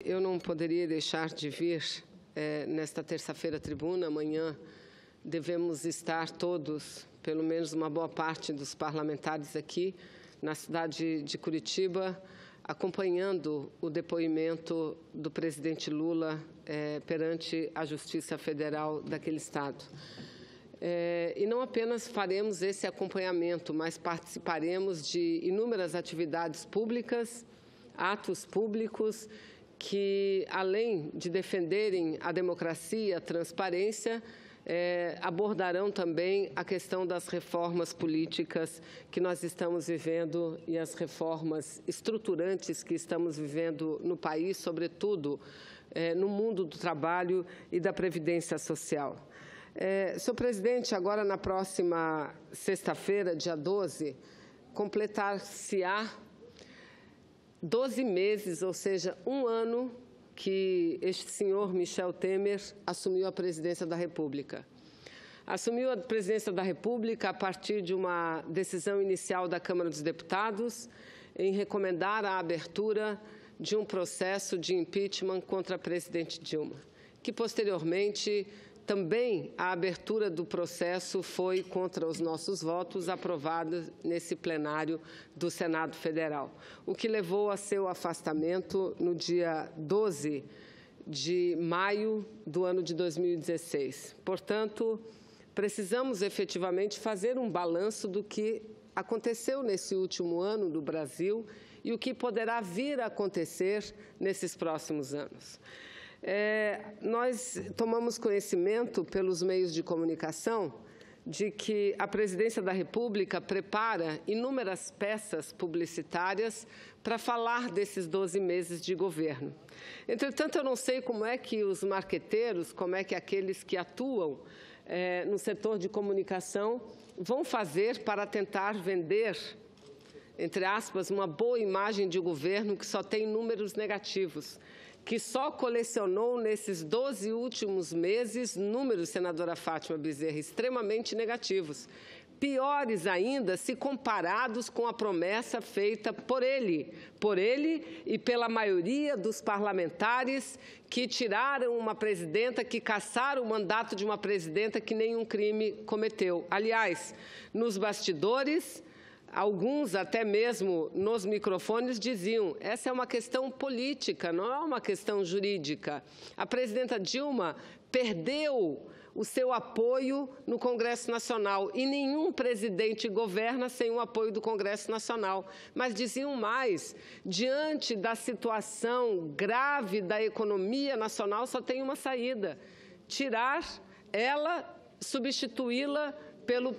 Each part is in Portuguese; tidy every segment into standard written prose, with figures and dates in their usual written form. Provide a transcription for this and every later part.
Eu não poderia deixar de vir nesta terça-feira à tribuna. Amanhã devemos estar todos, pelo menos uma boa parte dos parlamentares aqui, na cidade de Curitiba, acompanhando o depoimento do presidente Lula perante a Justiça Federal daquele estado. E não apenas faremos esse acompanhamento, mas participaremos de inúmeras atividades públicas, atos públicos, que, além de defenderem a democracia, a transparência, abordarão também a questão das reformas políticas que nós estamos vivendo e as reformas estruturantes que estamos vivendo no país, sobretudo no mundo do trabalho e da previdência social. Senhor presidente, agora na próxima sexta-feira, dia 12, completar-se-á 12 meses, ou seja, um ano que este senhor Michel Temer assumiu a presidência da República. Assumiu a presidência da República a partir de uma decisão inicial da Câmara dos Deputados em recomendar a abertura de um processo de impeachment contra a presidente Dilma, que posteriormente também a abertura do processo foi, contra os nossos votos, aprovada nesse plenário do Senado Federal, o que levou a seu afastamento no dia 12 de maio do ano de 2016. Portanto, precisamos efetivamente fazer um balanço do que aconteceu nesse último ano no Brasil e o que poderá vir a acontecer nesses próximos anos. Nós tomamos conhecimento pelos meios de comunicação de que a Presidência da República prepara inúmeras peças publicitárias para falar desses 12 meses de governo. Entretanto, eu não sei como é que os marqueteiros, como é que aqueles que atuam no setor de comunicação vão fazer para tentar vender, entre aspas, uma boa imagem de governo que só tem números negativos, que só colecionou nesses 12 últimos meses números, senadora Fátima Bezerra, extremamente negativos. Piores ainda se comparados com a promessa feita por ele e pela maioria dos parlamentares que tiraram uma presidenta, que cassaram o mandato de uma presidenta que nenhum crime cometeu. Aliás, nos bastidores, alguns, até mesmo nos microfones, diziam: essa é uma questão política, não é uma questão jurídica. A presidenta Dilma perdeu o seu apoio no Congresso Nacional e nenhum presidente governa sem o apoio do Congresso Nacional. Mas diziam mais: diante da situação grave da economia nacional, só tem uma saída: tirar ela, substituí-la pelo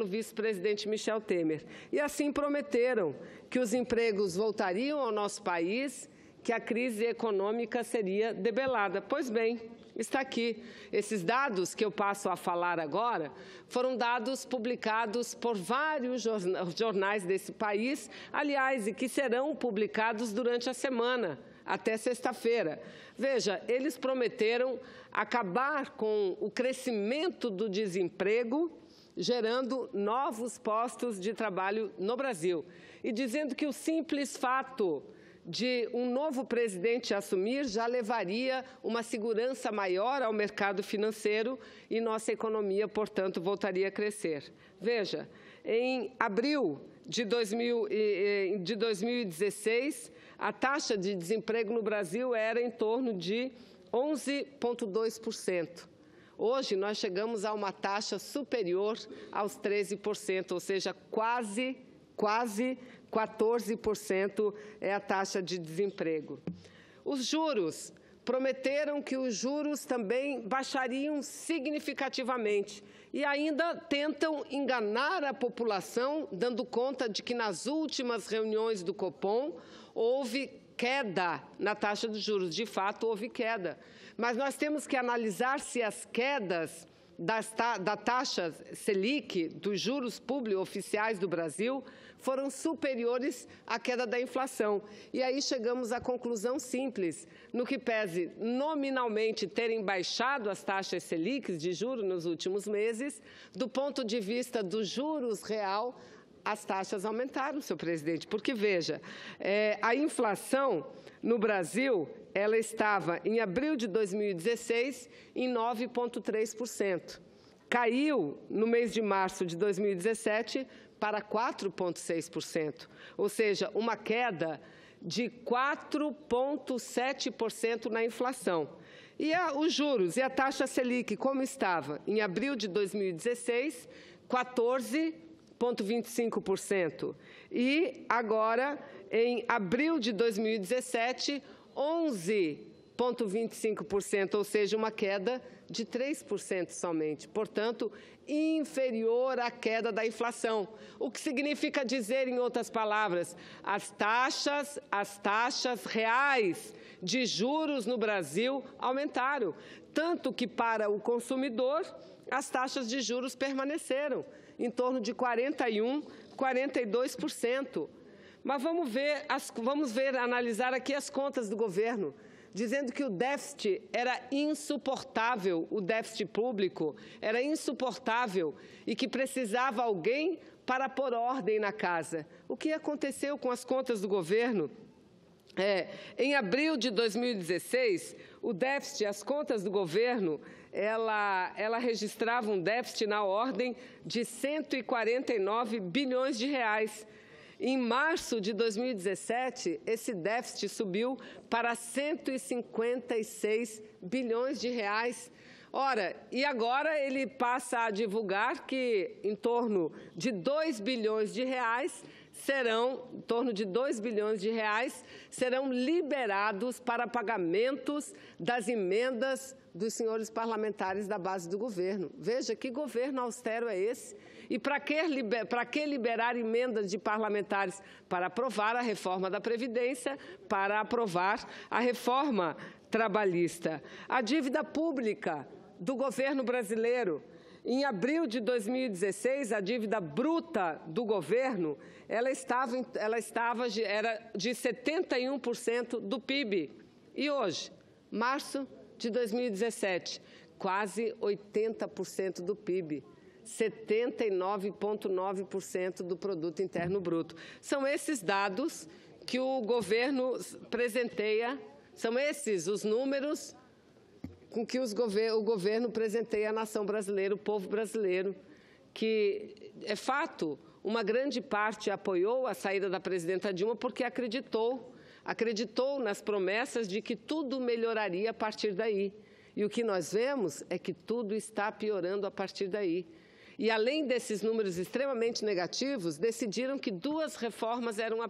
vice-presidente Michel Temer. E assim prometeram que os empregos voltariam ao nosso país, que a crise econômica seria debelada. Pois bem, está aqui. Esses dados que eu passo a falar agora foram dados publicados por vários jornais desse país, aliás, e que serão publicados durante a semana, até sexta-feira. Veja, eles prometeram acabar com o crescimento do desemprego, gerando novos postos de trabalho no Brasil. E dizendo que o simples fato de um novo presidente assumir já levaria uma segurança maior ao mercado financeiro e nossa economia, portanto, voltaria a crescer. Veja, em abril de 2016, a taxa de desemprego no Brasil era em torno de 11,2%. Hoje, nós chegamos a uma taxa superior aos 13%, ou seja, quase 14% é a taxa de desemprego. Os juros, prometeram que os juros também baixariam significativamente e ainda tentam enganar a população, dando conta de que nas últimas reuniões do Copom houve queda na taxa de juros. De fato, houve queda. Mas nós temos que analisar se as quedas da taxa Selic, dos juros públicos oficiais do Brasil, foram superiores à queda da inflação. E aí chegamos à conclusão simples: no que pese nominalmente terem baixado as taxas Selic de juros nos últimos meses, do ponto de vista dos juros real, as taxas aumentaram, senhor presidente, porque, veja, a inflação no Brasil, ela estava, em abril de 2016, em 9,3%. Caiu, no mês de março de 2017, para 4,6%, ou seja, uma queda de 4,7% na inflação. E os juros e a taxa Selic, como estava? Em abril de 2016, 14,25%. E agora, em abril de 2017, 11,25%, ou seja, uma queda de 3% somente. Portanto, inferior à queda da inflação. O que significa dizer, em outras palavras, as taxas reais de juros no Brasil aumentaram. Tanto que, para o consumidor, as taxas de juros permaneceram em torno de 41%, 42%. Mas vamos analisar aqui as contas do governo, dizendo que o déficit era insuportável, o déficit público era insuportável e que precisava alguém para pôr ordem na casa. O que aconteceu com as contas do governo? Em abril de 2016, o déficit, as contas do governo, ela registrava um déficit na ordem de 149 bilhões de reais. Em março de 2017, esse déficit subiu para 156 bilhões de reais. Ora, e agora ele passa a divulgar que em torno de 2 bilhões de reais serão liberados para pagamentos das emendas dos senhores parlamentares da base do governo. Veja que governo austero é esse. E para que liberar emendas de parlamentares? Para aprovar a reforma da Previdência, para aprovar a reforma trabalhista. A dívida pública do governo brasileiro. Em abril de 2016, a dívida bruta do governo era de 71% do PIB. E hoje, março de 2017, quase 80% do PIB. 79,9% do Produto Interno Bruto. São esses dados que o governo presenteia, são esses os números com que o governo presenteia a nação brasileira, o povo brasileiro, que, é fato, uma grande parte apoiou a saída da presidenta Dilma porque acreditou nas promessas de que tudo melhoraria a partir daí. E o que nós vemos é que tudo está piorando a partir daí. E, além desses números extremamente negativos, decidiram que 2 reformas eram as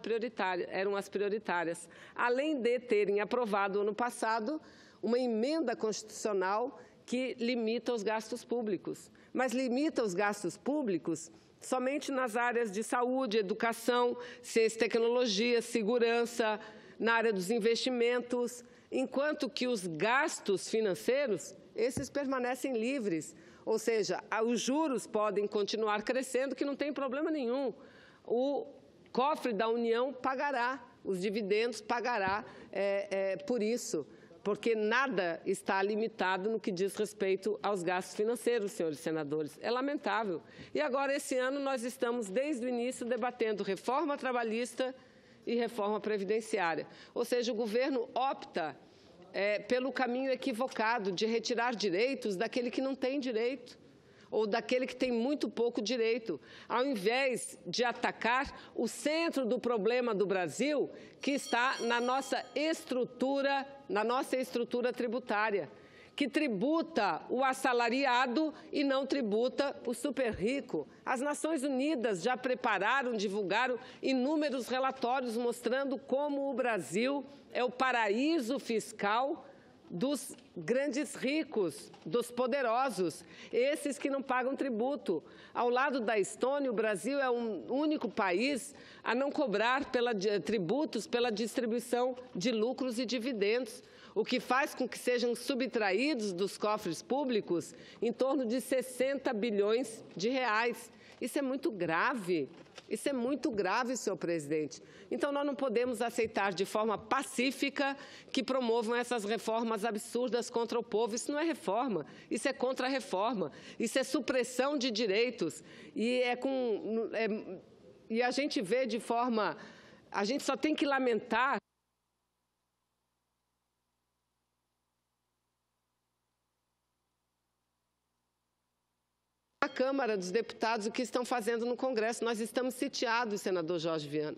prioritárias, além de terem aprovado, ano passado, uma emenda constitucional que limita os gastos públicos. Mas limita os gastos públicos somente nas áreas de saúde, educação, ciência e tecnologia, segurança, na área dos investimentos, enquanto que os gastos financeiros, esses permanecem livres. Ou seja, os juros podem continuar crescendo, que não tem problema nenhum. O cofre da União pagará, os dividendos pagará por isso, porque nada está limitado no que diz respeito aos gastos financeiros, senhores senadores. É lamentável. E agora, esse ano, nós estamos, desde o início, debatendo reforma trabalhista e reforma previdenciária. Ou seja, o governo opta pelo caminho equivocado de retirar direitos daquele que não tem direito, ou daquele que tem muito pouco direito, ao invés de atacar o centro do problema do Brasil, que está na nossa estrutura tributária, que tributa o assalariado e não tributa o super rico. As Nações Unidas já divulgaram inúmeros relatórios mostrando como o Brasil é o paraíso fiscal dos grandes ricos, dos poderosos, esses que não pagam tributo. Ao lado da Estônia, o Brasil é o único país a não cobrar tributos pela distribuição de lucros e dividendos, o que faz com que sejam subtraídos dos cofres públicos em torno de 60 bilhões de reais. Isso é muito grave. Isso é muito grave, senhor presidente. Então, nós não podemos aceitar de forma pacífica que promovam essas reformas absurdas contra o povo. Isso não é reforma, isso é contra-reforma, isso é supressão de direitos. E E a gente vê de forma... A gente só tem que lamentar a Câmara dos Deputados o que estão fazendo no Congresso. Nós estamos sitiados, senador Jorge Viana.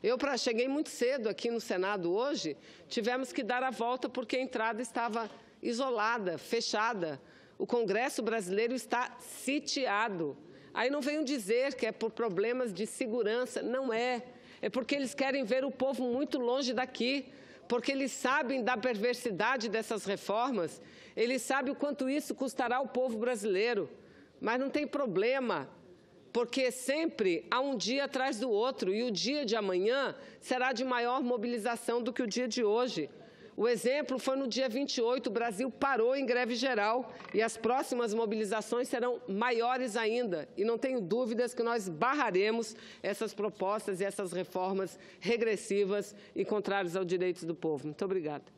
Eu cheguei muito cedo aqui no Senado hoje, tivemos que dar a volta porque a entrada estava isolada, fechada. O Congresso brasileiro está sitiado. Aí não venham dizer que é por problemas de segurança. Não é. É porque eles querem ver o povo muito longe daqui, porque eles sabem da perversidade dessas reformas, eles sabem o quanto isso custará ao povo brasileiro. Mas não tem problema, porque sempre há um dia atrás do outro, e o dia de amanhã será de maior mobilização do que o dia de hoje. O exemplo foi no dia 28, o Brasil parou em greve geral, e as próximas mobilizações serão maiores ainda. E não tenho dúvidas que nós barraremos essas propostas e essas reformas regressivas e contrárias aos direitos do povo. Muito obrigada.